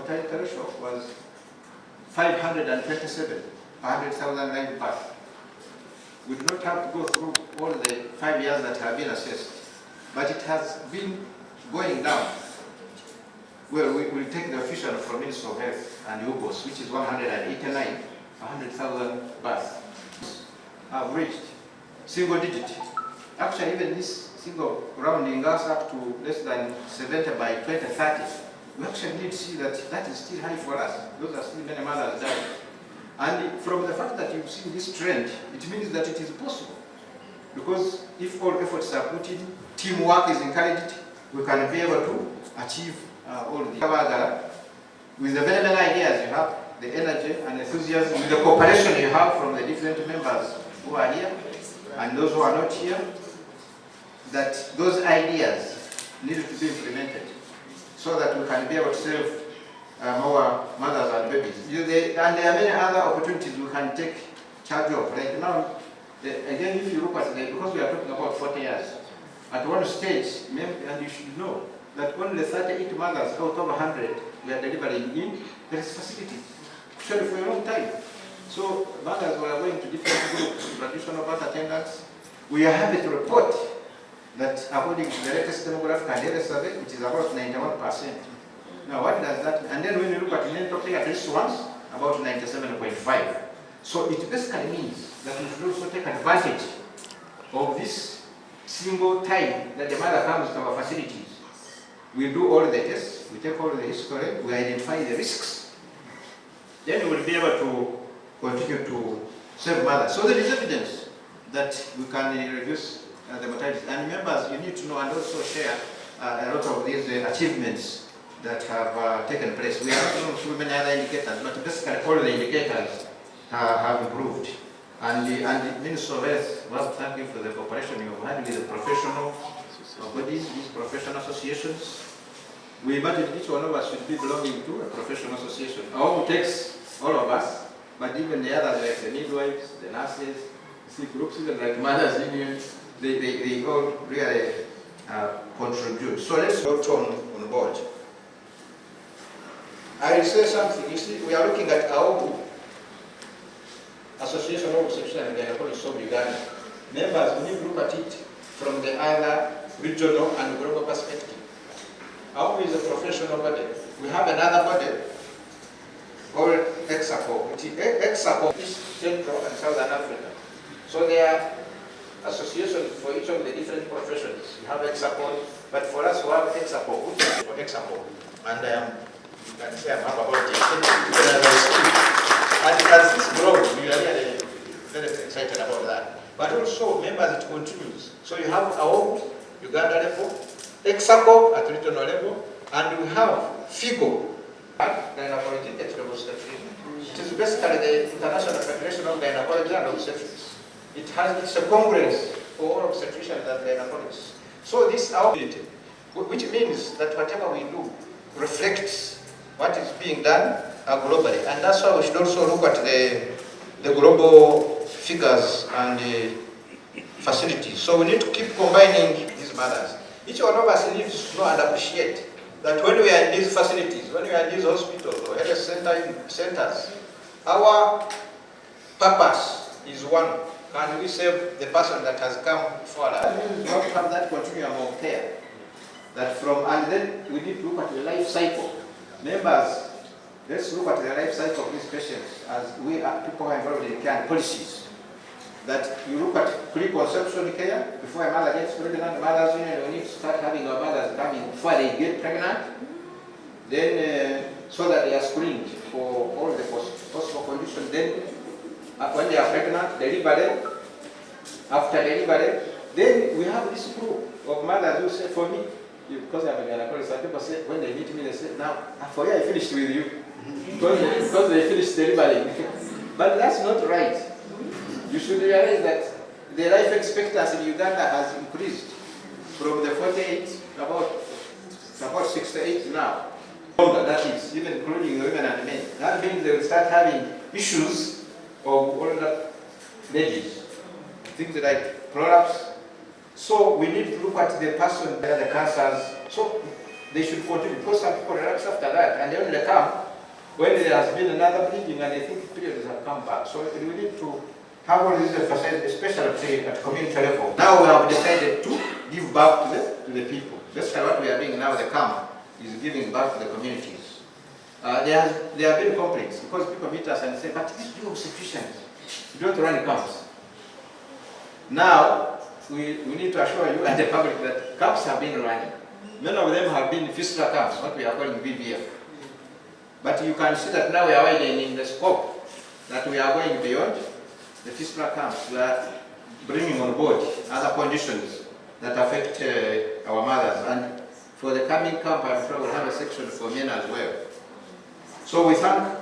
mortality ratio was 527 per 100,000 live birth. We do not have to go through all the 5 years that have been assessed, but it has been going down. Well, we will take the official from Ministry of Health and UBOS, which is 189 per 100,000 births, have reached single digit. Actually, even this single rounding us up to less than 70 by 2030, we actually need to see that that is still high for us. Those are still many mothers dying. And from the fact that you've seen this trend, it means that it is possible. Because if all efforts are put in, teamwork is encouraged, we can be able to achieve all the with the very many ideas you have, the energy and enthusiasm, with the cooperation you have from the different members who are here and those who are not here, that those ideas need to be implemented so that we can be able to serve our mothers and babies. And there are many other opportunities we can take charge of. Like now, again, if you look at it, because we are talking about 40 years, at one stage, and you should know that only 38 mothers out of 100 we are delivering in this facility, actually for a long time. So mothers were going to different groups, traditional birth attendants. We are happy to report that according to the latest demographic and health survey, which is about 91%. Now what does that mean? And then when you look at neonatal care, at least once, about 97.5. So it basically means that we should also take advantage of this single time that the mother comes to our facilities. We do all the tests, we take all the history, we identify the risks. Then we will be able to continue to save mothers. So there is evidence that we can reduce the mortality. And members, you need to know and also share a lot of these achievements that have taken place. We have gone through many other indicators, but basically all the indicators have improved. And the Ministry of Health was thanking for the cooperation you have had with the professional bodies, these professional associations. We imagine each one of us should be belonging to a professional association. Our own takes all of us, but even the others like the midwives, the nurses, the groups, even like mothers unions, they all really contribute. So let's go on board. I will say something. You see, we are looking at our Association of Obstetricians and Gynecologists of Uganda. Members, we need to look at it from the other regional and global perspective. Our is a professional body. We have another body called EXAPO. EXAPO is Central and Southern Africa. So there are associations for each of the different professions. You have EXAPO, but for us we have EXAPO, which is for EXAPO. And you can say I'm happy about it. And as this grows, we are really very excited about that. But also, members, it continues. So you have our Uganda level, EXAPO at regional level, and we have FIGO, Gynecology Ethnic Obstetrics. It is basically the International Federation of Gynecology and Obstetrics. It's a congress for all obstetricians and gynecologists. So this is our ability, which means that whatever we do reflects what is being done globally. And that's why we should also look at the global figures and facilities. So we need to keep combining these matters. Each one of us needs to know and appreciate that when we are in these facilities, when we are in these hospitals or health centers, our purpose is one. Can we save the person that has come forward? That means we have to have that continuum of care. That from, and then we need to look at the life cycle. Members, let's look at the life cycle of these patients as we are people who are involved in care and policies. That you look at pre-conception care, before a mother gets pregnant, mothers union, we need to start having our mothers coming before they get pregnant. Then, so that they are screened for all the possible conditions. Then, when they are pregnant, delivery, after delivery, then we have this group of mothers who say, for me, because I'm a gynecologist, some people say, when they meet me, they say, now, for you, I finished with you. because they finished delivering. But that's not right. You should realize that the life expectancy in Uganda has increased from the 48 to about 68 now. That is, even including women and men. That means they will start having issues of older ladies, things like prolapse. So we need to look at the person where the cancers. So they should continue, because some people relax after that, and they only come when there has been another bleeding and they think periods have come back. So we need to have all these emphasized, especially at community level. Now we have decided to give back to the people. That's what we are doing now. The camp is giving back to the communities. There have been complaints because people meet us and say, but this is insufficient. You don't run camps. Now we need to assure you and the public that camps have been running. Many of them have been fistula camps, what we are calling VVF. But you can see that now we are widening in the scope, that we are going beyond the fistula camps. We are bringing on board other conditions that affect our mothers. And for the coming camp, I'm sure we'll have a section for men as well. So we thank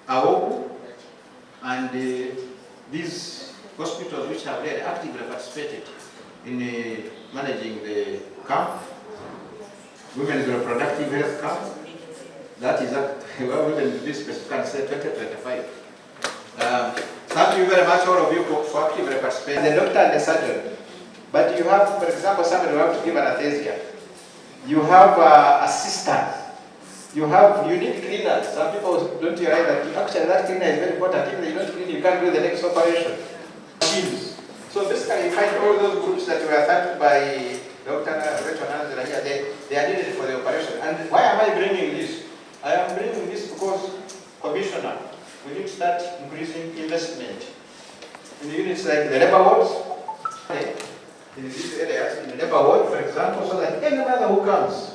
AWOGU and these hospitals which have really actively participated in managing the camp. Women's reproductive health camp. That is well, we will be specific and say 2025. Thank you very much, all of you, for actively participating. The doctor and the surgeon. But you have, for example, somebody who have to give anesthesia. You have assistants. You need cleaners. Some people don't realize that actually that cleaner is very important. If they don't clean, you can't do the next operation. Teams. So basically, you find all those groups that were thanked by Dr. Rachel Nanzela here, they are needed for the operation. And why am I bringing this? I am bringing this because, Commissioner, we need to start increasing investment in units like the labor wards, in these areas, in the labor ward, for example, so that any mother who comes,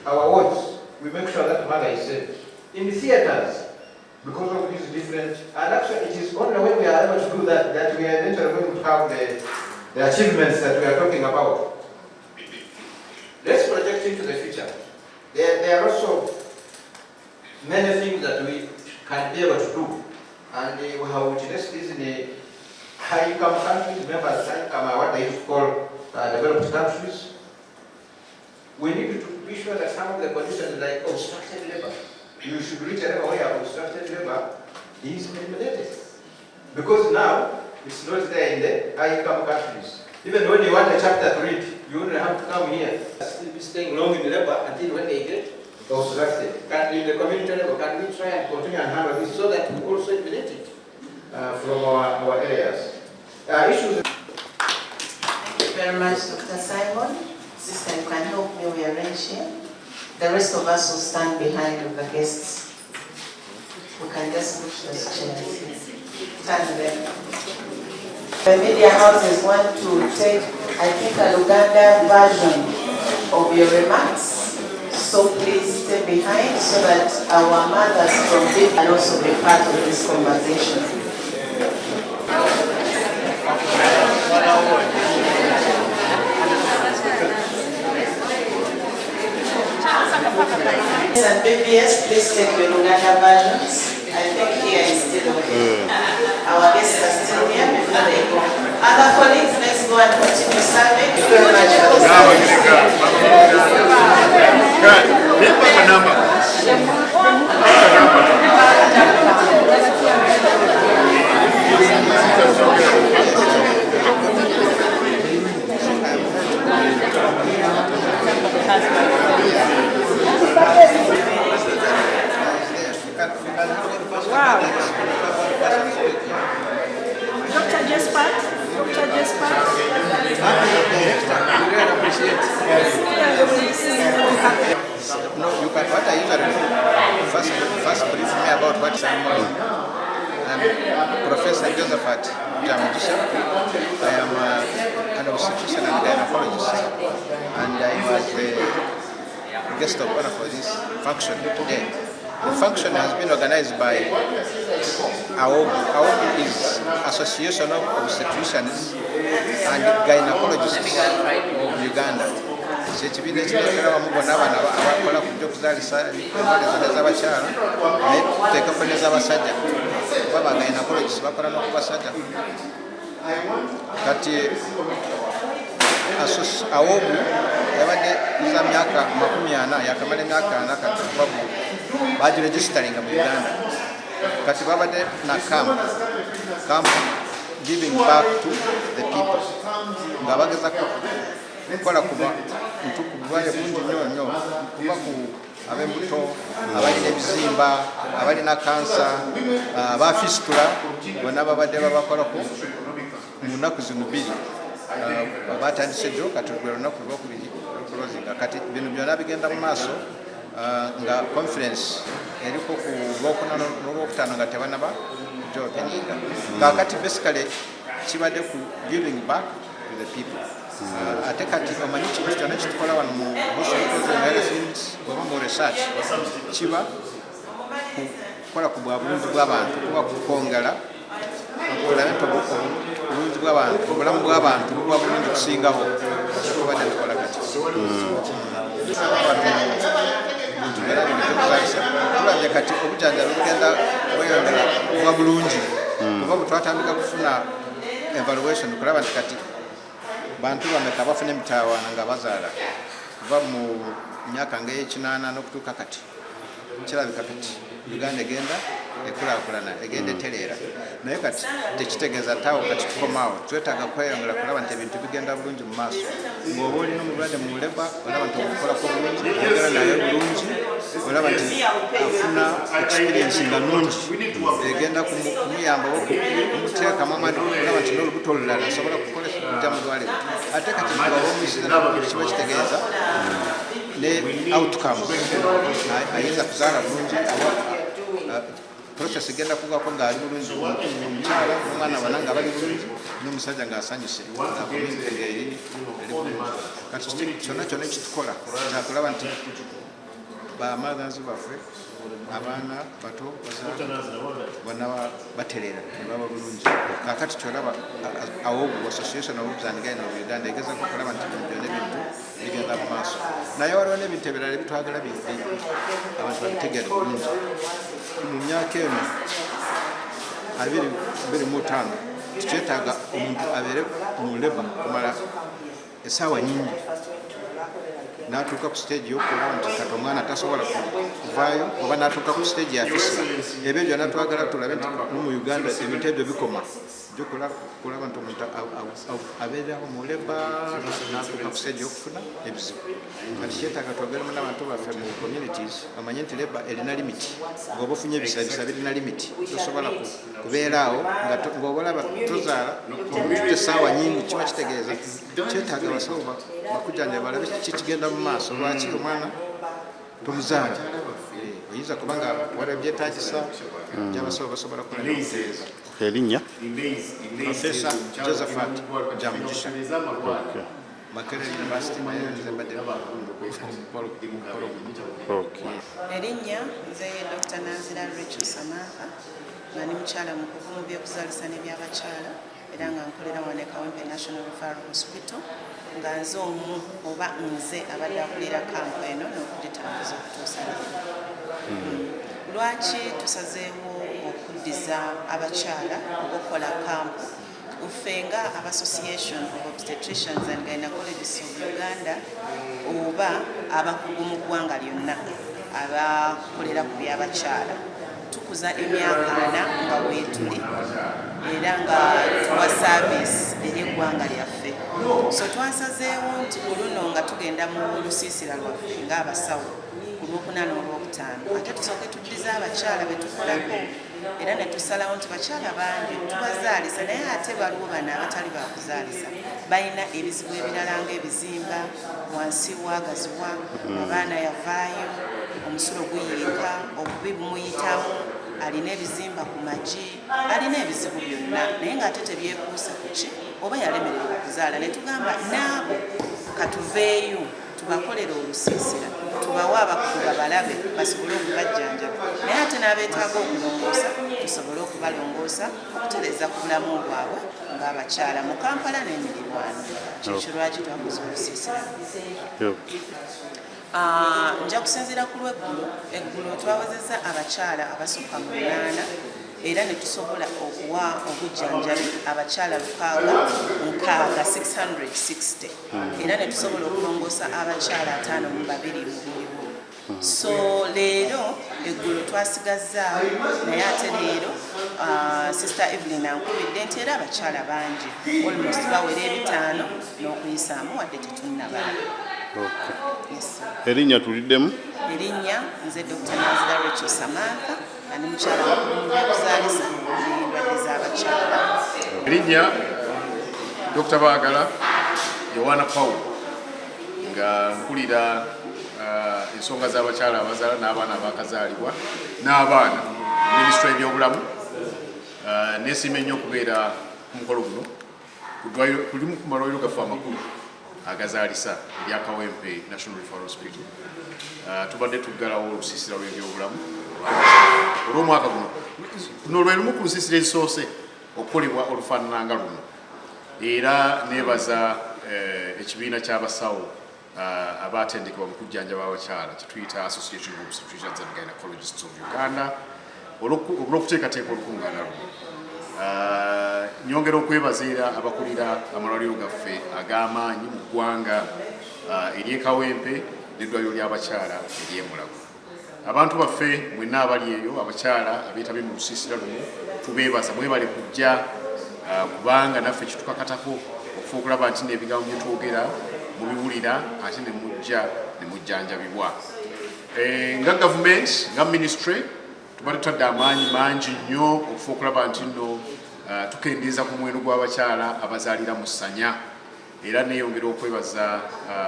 our wards, we make sure that mother is safe. In the theaters, because of these different, and actually it is only when we are able to do that that we are eventually going to have the achievements that we are talking about. Let's project into the future. There are also many things that we can be able to do. And we have witnessed this in the high-income countries. Remember, high-income are what they used to call developed countries. We need to be sure that some of the conditions like obstructed labor, you should reach a level where obstructed labor is eliminated. Because now, it's not there in the high-income countries. Even when you want a chapter to read, you only have to come here. Still be staying long in the labor until when they get obstructed. Can in the community level, can we try and continue and handle this so that we also eliminate it from our areas? Issues. Thank you very much, Dr. Simon. Sister, you can help me, we arrange here. The rest of us will stand behind of the guests. We can just push those chairs. Stand there. The media houses want to take, I think, a Luganda version of your remarks. So please stay behind so that our mothers from Big can also be part of this conversation. And BBS, please take the Luganda versions. I think here is still okay. Our guests are still here before they go. Other colleagues, let's go and continue serving. Thank you very much for Wow. Dr. Jesper? Dr. Jesper? No, you can, what I usually do, first brief me about what I'm Professor Josephat Jamugisha. I am an obstetrician and gynecologist, and I was the guest of honor for this function today. The function has been organized by AWOGU. AWOGU is Association of Obstetricians and Gynecologists of Uganda. Ekibiina ekireetera wamu bonna abana abakola ku by'okuzaalisa endwala z'abakyala naye tuteekako n'ez'abasajja kuba ba gynecologists bakola n'okubasajja. Kati AWOGU yabadde za myaka 40 yakamala emyaka 40 kati bagiregisteringa mu Uganda. Kati babadde na camp giving back to the people nga bagezako kukola kuba bulwaire bungi nnyo kuba ku ab'embuto abalina ebizimba abalina kansa aba fistula bonna babadde babakolako mu nnaku zino 2 batandise jjo kati lwe lunaku lwokubiri olukulozinga kati bino byonna bigenda mu maaso nga conference eriko ku lwokuna n'olwokutaano nga tebanaba gyopeninga kakati basically kibadde ku giving back to the people ate kati omanyi kintu kyonna kitukola wano mu oba mu research kiba kukola ku bwa bulungi bw'abantu kuba kukwongera okulabe nti obulungi bw'abantu obulamu bw'abantu buba bulungi kusingawo tubadde tukola kati tulabye kati obujanjabi bugenda bweyongera kuba bulungi kuba bwe twatandika kufuna evaluation kulaba nti kati bantu bameka bafuna emitawaana nga bazaala kuva mu myaka ng'ey'ekinaana n'okutuuka kati kirabika kati Uganda egenda ekulaakulana egenda etereera naye kati tekitegeeza tawo kati tukomaawo twetaaga kweyongera kulaba nti ebintu bigenda bulungi mu maaso ng'oba olina omulwadde mu leba olaba nti omukolako bulungi oyogera naye bulungi olaba nti afuna experience nga nungi egenda kumuyamba kumuteekamu amadi olaba nti n'olubuto olulala asobola kujja mu ddwaliro ate kati oba omuyisiza kiba kitegeeza ne outcomes ayinza kuzaala bulungi process egenda kugako ng'ali bulungi omukyala n'omwana bana nga bali bulungi n'omusajja ng'asanyuse ng'eri bulungi kati kyonna kyonna ekitukola kyakulaba nti bamaganzi baffe abaana bato bonna batereera ne baba bulungi kakati kyolaba awobu association of Obuzanigayina mu Uganda egezaako okulaba nti byonna ebintu bigenda mu maaso naye waliwo n'ebintu ebirala ebitwagala abantu babitegeere bulungi mu myaka eno 25 tukyetaaga omuntu abeere mu leba kumala essaawa nyingi n'atuuka ku stage y'okulaba nti kati omwana tasobola kuvaayo oba n'atuuka ku stage ya fisula ebyo byonna twagala tulabe nti mu Uganda ebintu ebyo bikoma kulaba nti omuntu abeeraho mu leba n'atuuka ku stage y'okufuna ebizibu kati kyetaaga twogeremu n'abantu baffe mu communities bamanye nti leba erina limiti ng'oba ofunye ebisabisa birina limiti tosobola kubeeraawo ng'oba olaba tozaala omuntu essaawa nyingi kiba kitegeeza kyetaaga abasawo bakujjanja balabe kikigenda mu maaso lwaki omwana tomuzaala oyinza kubanga wala byetaagisa gy'abasawo basobola kulaba okutereeza erinnya Professor Josephat Jamugisha Makerere University erinnya nze Dr. Nazira Rachel Samantha nga ndi mukyala mukugu mu byokuzaalisa n'ebyabakyala era nga nkolera wano e Kawempe National Referral Hospital nga nze omu oba nze abadde akulira kampu eno n'okugitambuza okutuusa lwaki tusazeewo okuddiza abakyala okukola kampu ffe nga aba Association of Obstetricians and Gynecologists of Uganda oba abakugu mu ggwanga lyonna abakolera ku byabakyala tukuza emyaka 4 nga weetuli era nga tuwa service eri eggwanga lyaffe so twasazeewo nti ku luno nga tugenda mu lusiisira lwaffe ng'abasawo ku lwokuna n'olwokutaano ate tusooke tuddiza abakyala be tukolako era ne tusalawo nti bakyala bangi tubazaalisa naye ate baliwo bano abatali bakuzaalisa balina ebizibu ebirala ng'ebizimba wansi wagaziwa abaana yavaayo omusulo guyiika obubi bumuyitamu alina ebizimba ku magi alina ebizibu byonna naye ng'ate tebyekuusa ku ki oba yalemererwa okuzaala ne tugamba naabo katuveeyo tubakolera olusiisira tubawe abakugu babalabe basobole okubajjanjaba naye ate n'abeetaaga okulongoosa tusobole okubalongoosa okutereeza ku bulamu bwabwe ng'abakyala mu Kampala n'emirirwano kyekyo lwaki twakoze olusiisira nja kusinziira ku eggulo twawezezza abakyala abasukka mu 8 era ne tusobola okuwa obujjanjabi abakyala 660 era ne tusobola okulongoosa abakyala 52 mu buli So leero eggulu twasigazzaawo naye ate leero Sister Evelyn ankubidde nti era abakyala bangi almost bawera 5 n'okuyisaamu wadde tetunnabala. Erinnya tuliddemu? Erinnya nze Dr. Nazira Rachel Samantha ani mukyala mu byakuzaalisa n'endwadde z'abakyala. Erinnya Dr. Baagala Yohana Paul nga nkulira ensonga z'abakyala abazaala n'abaana abakazaalibwa n'abaana minisitule y'ebyobulamu. Neesiima nnyo okubeera ku mukolo guno kulimu ku malwaliro gaffe amakulu agazaalisa erya Kawempe National Referral Hospital. Tubadde tuggalawo olusiisira lw'ebyobulamu olw'omwaka guno. Luno lwe lumu ku lusiisira ezisoose okukolebwa olufaanana nga luno, era neebaza ekibiina ky'abasawo abatendekebwa mu kujjanjaba abakyala kituyita Association of Obstetricians and Gynecologists of Uganda olw'okuteekateeka olukungaana luno. Nyongera okwebaza era abakulira amalwaliro gaffe ag'amaanyi mu ggwanga ery'e Kawempe n'eddwaliro ly'abakyala ery'e Mulago. Abantu baffe mwenna abali eyo abakyala abeetabye mu lusiisira luno tubeebaza, mwebale kujja kubanga naffe kitukakatako okufa okulaba nti n'ebigambo bye twogera mubiwulira ate ne mujja ne mujjanjabibwa. Nga gavumenti nga ministry tubadde tutadde amaanyi mangi nnyo okufa okulaba nti nno tukendeeza ku muwendo gw'abakyala abazaalira mu ssanya, era neeyongera okwebaza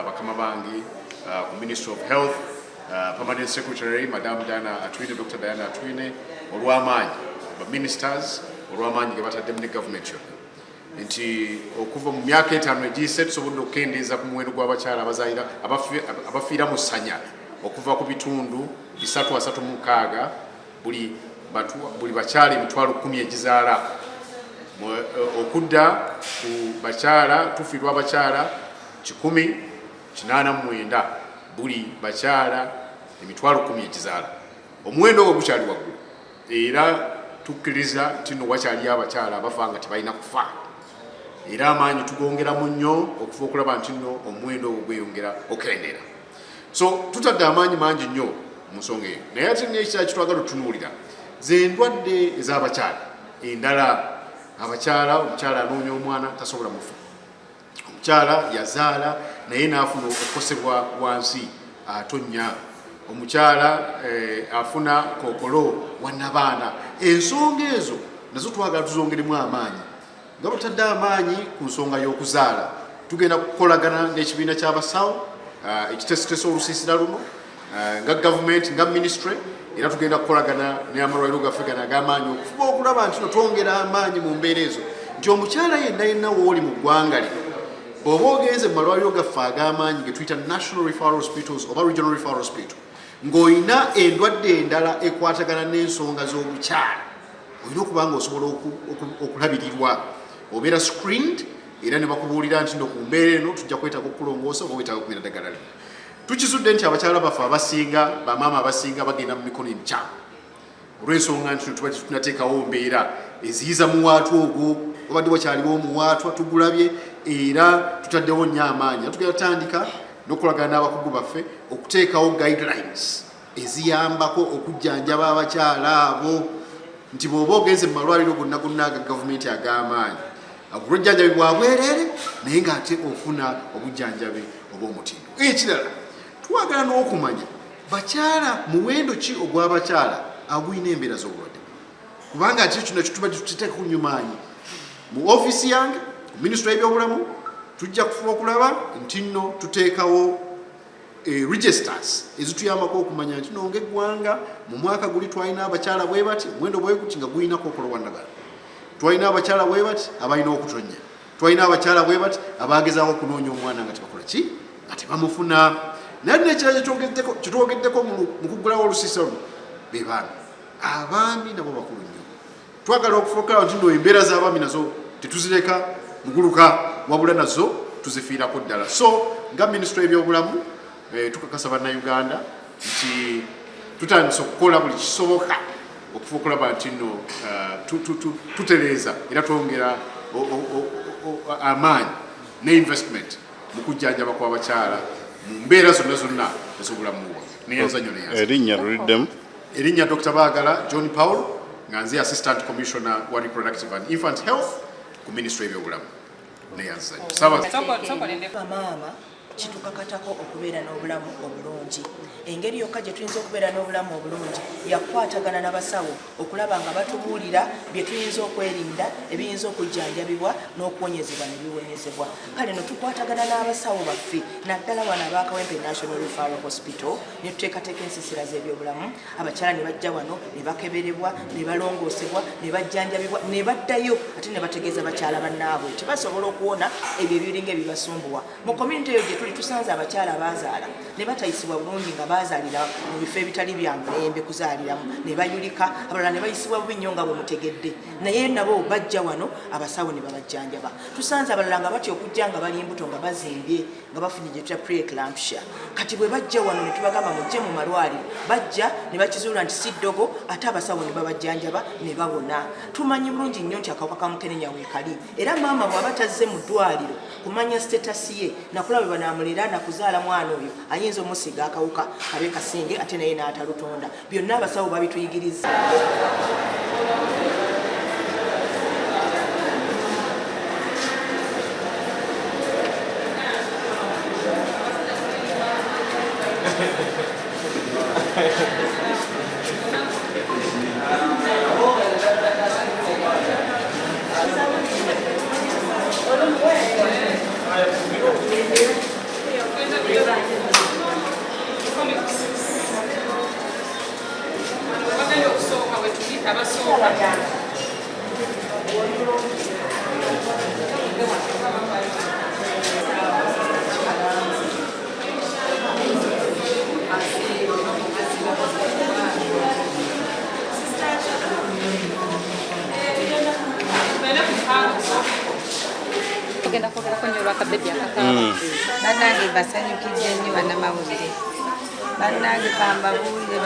bakama bange ku Ministry of Health, Permanent Secretary Madam Diana Atwine, Dr. Diana Atwine olw'amaanyi, baministers olw'amaanyi ge bataddemu ne gavumenti yonna, nti okuva mu myaka 5 egiyise tusobodde okukendeeza ku muwendo gw'abakyala abafiira mu ssanya okuva ku bitundu 336 buli bakyala emitwalo 10 egizaala okudda ku bakyala tufiirwa abakyala 189 buli bakyala emitwalo 10 egizaala. Omuwendo ogwo gukyali waggulu, era tukkiriza nti nno wakyali abakyala abafa nga tebalina kufa, era amaanyi tugongeramu nnyo okufa okulaba nti nno omuwendo ogwo gweyongera okendera. So tutadde amaanyi mangi nnyo mu nsonga eyo, naye ate n'ekirala kitwagala otutunuulira ze endwadde ez'abakyala endala. Abakyala, omukyala anoonya omwana tasobola mufa, omukyala yazaala naye n'afuna okukosebwa wansi atonnya, omukyala afuna kookolo wannabaana. Ensonga ezo nazo twagala tuzongeremu amaanyi. Nga butadde amaanyi ku nsonga y'okuzaala, tugenda kukolagana n'ekibiina ky'abasawo ekiteeseteese olusiisira luno nga gavumenti nga ministry, era tugenda kukolagana n'amalwaliro gaffe gano ag'amaanyi okufuba okulaba nti twongera amaanyi mu mbeera ezo, nti omukyala yenna w'oli mu ggwanga lino bw'oba ogenze mu malwaliro gaffe ag'amaanyi ge tuyita National Referral Hospitals oba Regional Referral Hospital, ng'olina endwadde endala ekwatagana n'ensonga z'obukyala, olina okuba nga osobola okulabirirwa, obeera screened, era ne bakubuulira nti no ku mbeera eno tujja kwetaaga okulongoosa oba wetaaga okumira ddagala lino. Tukizudde nti abakyala baffe abasinga, bamaama abasinga bagenda mu mikono emikyamu olw'ensonga nti tuba tunateekawo mbeera eziyiza muwaatwa ogwo, obadde wakyaliwo omuwaatwa tugulabye, era tutaddewo nnyo amaanyi. Tugenda tutandika n'okulagana n'abakugu baffe okuteekawo guidelines eziyambako okujjanjaba abakyala abo, nti bw'oba ogenze mu malwaliro gonna aga gavumenti ag'amaanyi obujjanjabi bwa bwereere naye ng'ate ofuna obujjanjabi obw'omutindo. Ekirala twagala n'okumanya bakyala muwendo ki ogw'abakyala agulina embeera z'obulwadde, kubanga ati kino kituba tukiteeka ku nnyumaanyi. Mu ofiisi yange ku minisitule y'ebyobulamu tujja kufuba okulaba nti nno tuteekawo registers ezituyambako okumanya nti no ng'eggwanga mu mwaka guli twalina abakyala bwe bati, omuwendo bwe guti nga gulina kookolo wannagala, twalina abakyala bwe bati abalina okutonya, twalina abakyala bwe bati abagezaako okunoonya omwana nga tebakola ki nga tebamufuna. Naye n'ekirala kitwogeddeko mu kuggulawo olusiisira luno be baami. Abaami nabo bakulu nnyo, twagala okufuuka nti nno embeera z'abaami nazo tetuzireka muguluka, wabula nazo tuzifiirako ddala. So nga minisitule y'ebyobulamu tukakasa bannayuganda nti tutandise okukola buli kisoboka okufa okulaba nti nno tutereeza era twongera amaanyi ne investment mu kujjanjaba kw'abakyala mu mbeera zonna ez'obulamu bwaffe. neyazanyo neyaza erinnya luliddemu erinnya Dr. Baagala John Paul nga nze Assistant Commissioner wa Reproductive and Infant Health ku Ministry y'ebyobulamu neyazanyo maama kitukakatako okubeera n'obulamu obulungi engeri yokka gye tuyinza okubeera n'obulamu obulungi yakwatagana n'abasawo okulaba nga batubuulira bye tuyinza okwerinda ebiyinza okujjanjabibwa n'okuwonyezebwa ne biwonyezebwa kale no tukwatagana n'abasawo baffe naddala wano abakawempe National Referral Hospital ne tuteekateeka ensiisira z'ebyobulamu abakyala ne bajja wano ne bakeberebwa ne balongoosebwa ne bajjanjabibwa ne baddayo ate ne bategeeza bakyala bannaabwe tebasobola okuwona ebyo ebiringa ebibasumbuwa mu community eyo gye tusanze abakyala abazaala ne batayisibwa bulungi nga bazaalira mu bifo ebitali bya mulembe kuzaaliramu ne bayulika abalala ne bayisibwa bubi nnyo nga bwe mutegedde naye nabo bajja wano abasawo ne babajjanjaba tusanze abalala nga batya okujja nga bali embuto nga bazimbye nga bafunye gye tuta pre-eclampsia kati bwe bajja wano ne tubagamba mujje mu malwaliro bajja ne bakizuula nti si ddogo ate abasawo ne babajjanjaba ne babona tumanyi bulungi nnyo nti akawuka ka mukenenya weekali era maama bw'aba tazze mu ddwaliro kumanya status ye nakulaba bwe banamulera nakuzaala mwana oyo ayinza omusiga akawuka kabe kasinge ate naye n'atalutonda byonna abasawo babituyigiriza Bannange basanyukidde nnyo bannamawulire bannange kambabuulire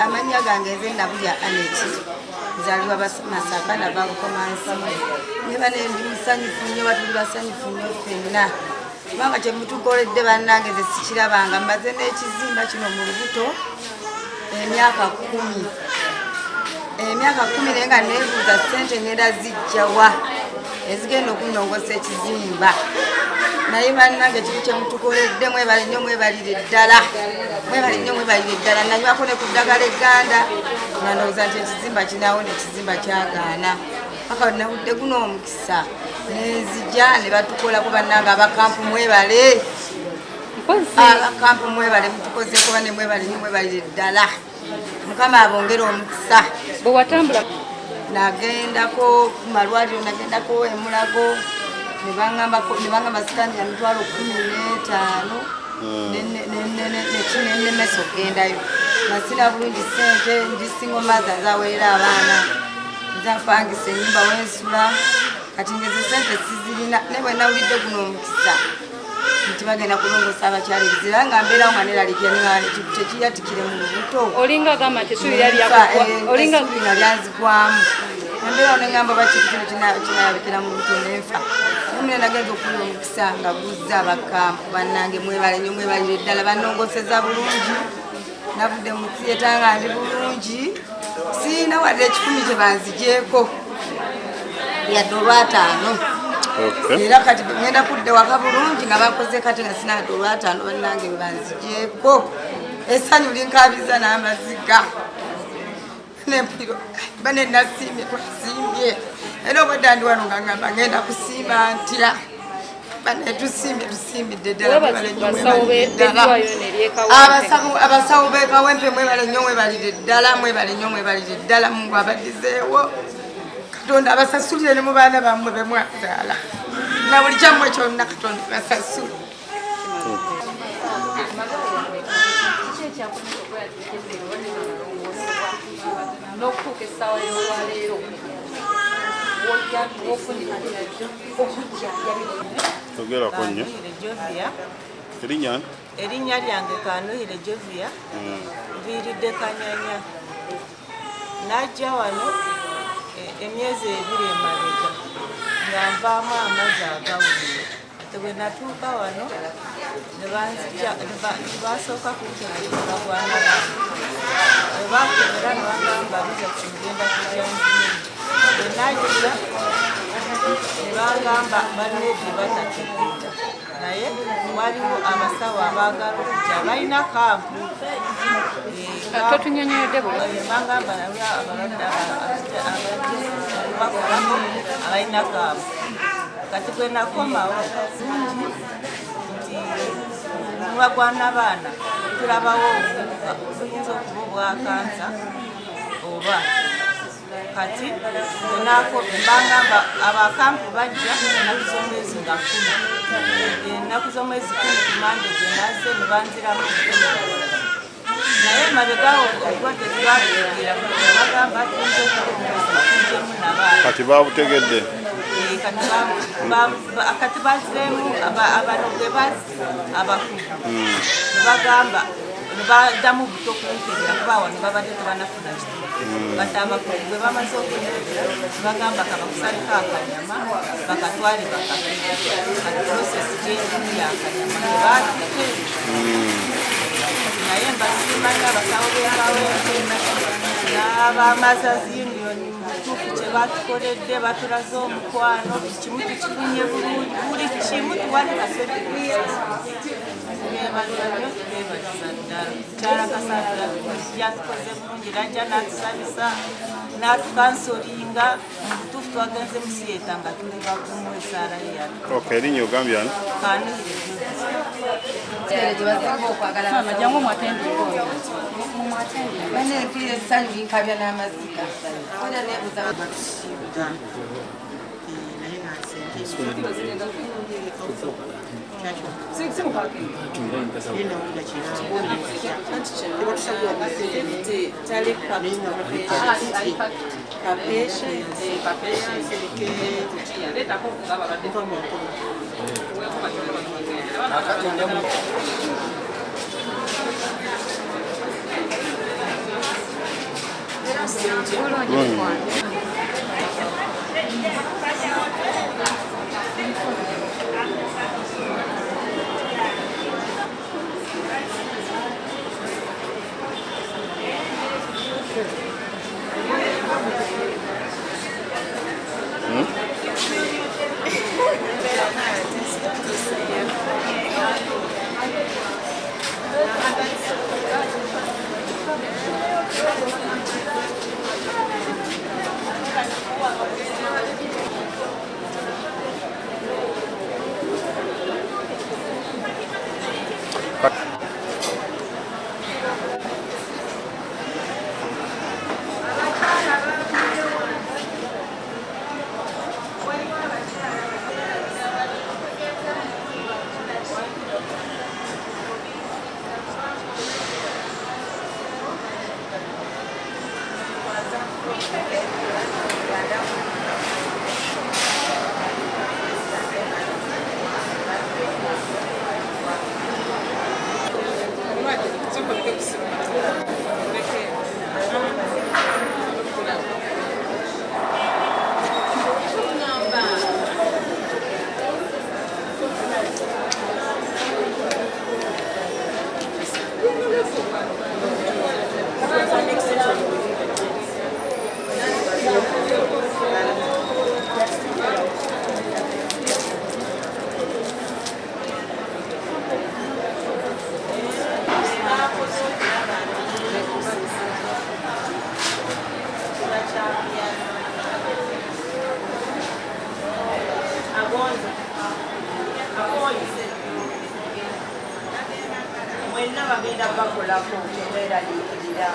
amannya gange nze Nabulya Aneti nzaalibwa Masaka nava Bukomansi ne bane ndi musanyufu nnyo batuli basanyufu nnyo ffenna kubanga kye mutukoledde bannange nze sikirabanga mmaze n'ekizimba kino mu lubuto emyaka 10 naye nga neebuuza ssente ngenda zijjawa ezigenda okunnongosa ekizimba naye bannange kitu kye mutukoledde mwebale nnyo mwebalire ddala nanywako ne ku ddagala egganda nga ndowooza nti ekizimba kinaawo nekizimba kyagaana paka nawudde guno omukisa nenzija ne batukolako bannange abakampu mwebale mutukozeeko bane mwebale nnyo mwebalire ddala mukama abongere omukisa bwe watambula nagendako kumalwaliro nagendako emulago nebangamba sikandi ya mitwalo 15 nekinenemesa okugendayo nasina bulungi sente ndi single mother nzaweera abaana nzapangisa enyumba wensula kati ngeze sente sizirina ne bwe nawulidde guno omukisa nti bagenda kulongosa abakyala ebizibu nga mbeerawo nga neralikira tekiyatikire mu lubuto olinga agamba nti essuubi nga lyanzigwamu mbeerawo negamba bakikitino kinayabikira mu lubuto nenfa mune nagenza okula omukisa nga guzza abakampu bannange mwebale nnyo mwebalire ddala bannongoseza bulungi navudde mu theatre nga ndi bulungi siina wadde 10 kye banzigyeko yadde olwataano era kati ngenda kudde waka bulungi nga bakoze kati nga sinadde olwataano bannange bwe banzigyeko essanyu linkabiza n'amaziga nempiro bane nasiimye twasimbye era obadde ndi wano nga ngamba ngenda kusiima ntya bane tusimbidde ddala abasawo b'ekawempe mwebale nnyo mwebalire ddala Mungu abaddizeewo Katonda abasasulire ne mu baana bammwe be mwazaala na buli kyammwe kyonna Katonda basasule n'okutuuka essaawa y'olwaleero ogerako nnyo erinnya lyange Kanuhire Jovia nviiridde Kanyanya najja wano emyezi 2 emabega nga nvaamu amazzi agawulire bwe natuuka wano ne basooka kunkenera gwana bwe bakemera ne bagamba biza kugenda kujanjiri bwe nagira ne bagamba baledi batategeera naye waliwo abasawo abaagala okujja balina kampu totunyonyoledde bagamba nawe abalwadde bakola abalina kampu kati gwe nakomawo nti mubagwana baana tulabawo buyinza okuba obwakansa oba kati bangamba abakampu bajja ennaku z'omwezi nga 10 ennaku z'omwezi 10 kumande gye nazze ne banziramu naye mabegawo obulwadde tebwabutegeera bagamba tuyinza okuba tujjemu nabaana kati babutegedde kati bazireemu abano gwe bazi abakugu ne bagamba ne baddamu buto kunkebera kubaawa ne babadde tebanafuna kituufu kati abakugu bwe bamaze okunkebera ne bagamba kabakusaleko akanyama bakatwale bakakebera kati prosesi gy'endimu yakanyama ne baatuteera naye mbasiima nnyo abasawo b'embawembe n'abamazazi yuniyoni mutuufu kye batukoledde batulaze omukwano buli kimu tukifunye bulungi buli kimu tuwali kasetubeebaliza nnyo tubeebaliza ddala kyala kasanda yatukoze bulungi najja n'atusabisa n'atukansolinga mu butuufu twagenze musiyeta nga tuli bakumu esaala ye yatu erinnya ogambye ani jangu mwatendinga oyo banempira ebisanyu binkabya n'amaziga oda nebuza mwenna bagenda bakolako okweraliikirira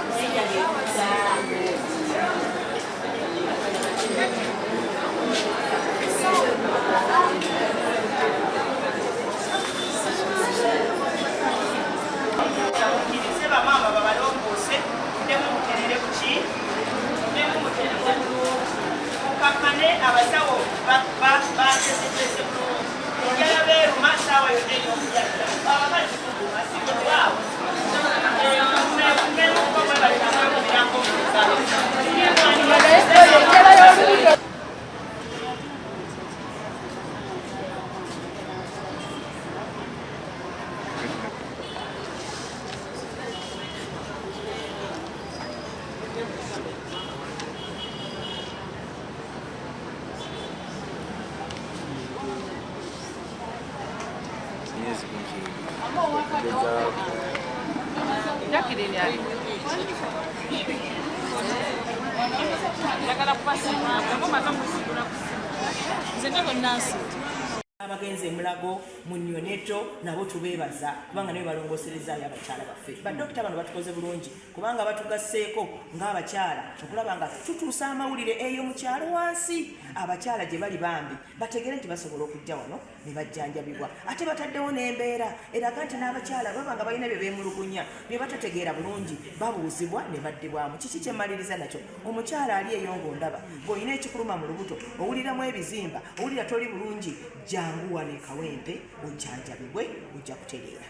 mukkirize bamaama babalongoose nemumuterere kuki nemumuterere mukakkane abasawo batesetese bulungi enjala beeruma saawa yonna ey'okujalira abakazi basigibwawo abagenzi emulago mu Nyoneto nabo tubeebaza kubanga nabe balongoserezaayo abakyala baffe badokita bano batukoze bulungi kubanga batugasseeko ng'abakyala okulaba nga tutuusa amawulire eyo mu kyalo wansi abakyala gye bali bambi bategere nti basobola okujja wano ne bajjanjabibwa ate bataddewo n'embeera eraga nti n'abakyala baba nga balina bye beemulugunya bye batategeera bulungi babuuzibwa ne baddibwamu kiki kyemmaliriza nakyo omukyala ali eyo ng'ondaba ng'olina ekikuluma mu lubuto owuliramu ebizimba owulira toli bulungi jangu wane kawempe ojjanjabibwe ojja kutereera